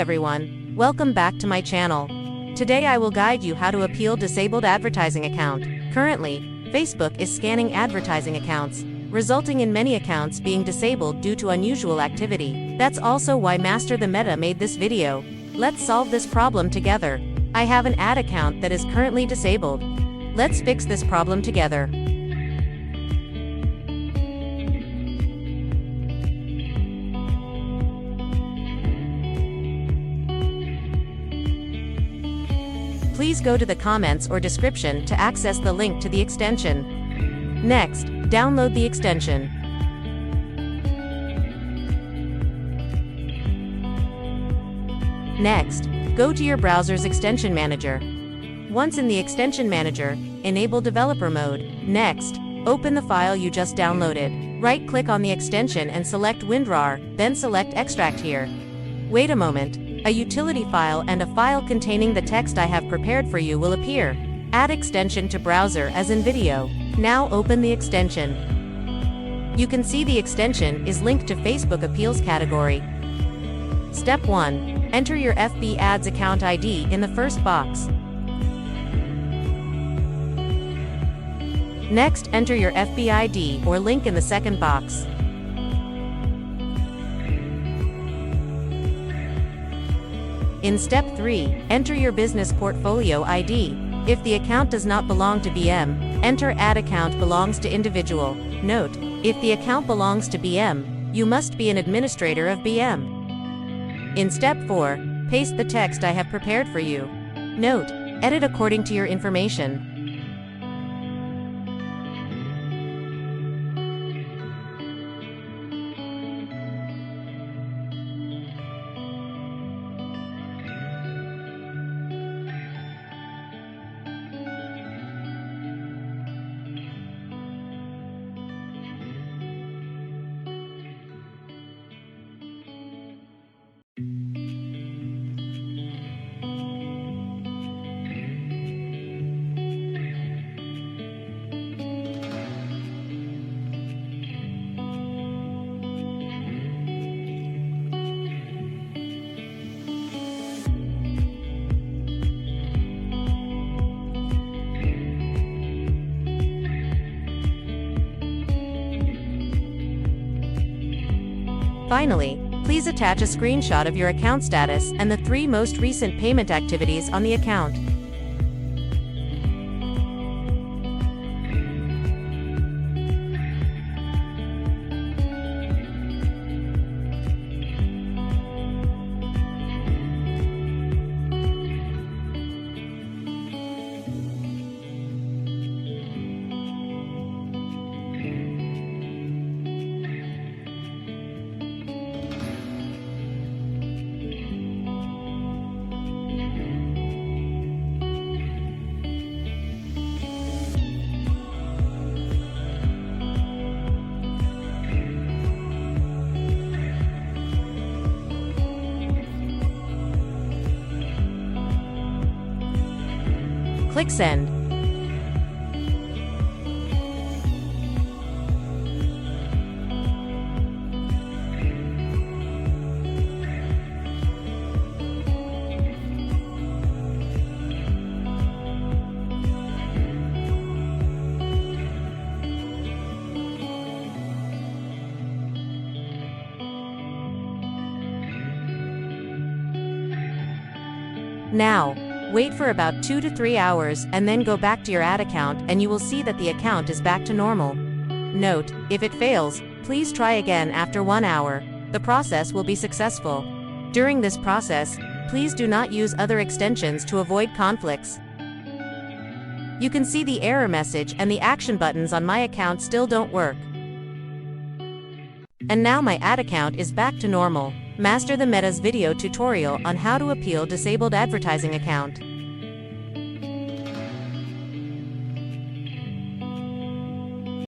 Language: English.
everyone, welcome back to my channel. Today I will guide you how to appeal disabled advertising account. Currently, Facebook is scanning advertising accounts, resulting in many accounts being disabled due to unusual activity. That's also why Master the Meta made this video. Let's solve this problem together. I have an ad account that is currently disabled. Let's fix this problem together. Please go to the comments or description to access the link to the extension. Next, download the extension. Next, go to your browser's extension manager. Once in the extension manager, enable developer mode. Next, open the file you just downloaded. Right-click on the extension and select WinRAR, then select Extract here. Wait a moment. A utility file and a file containing the text I have prepared for you will appear. Add extension to browser as in video. Now open the extension. You can see the extension is linked to Facebook Appeals category. Step 1. Enter your FB Ads account ID in the first box. Next, enter your FB ID or link in the second box. In step 3, enter your business portfolio ID. If the account does not belong to BM, enter ad account belongs to individual. Note, if the account belongs to BM, you must be an administrator of BM. In step 4, paste the text I have prepared for you. Note, edit according to your information. Finally, please attach a screenshot of your account status and the 3 most recent payment activities on the account. Click Send. Now, wait for about 2 to 3 hours and then go back to your ad account and you will see that the account is back to normal. Note, if it fails, please try again after 1 hour. The process will be successful. During this process, please do not use other extensions to avoid conflicts. You can see the error message and the action buttons on my account still don't work. And now my ad account is back to normal. Master the Meta's video tutorial on how to appeal disabled advertising account.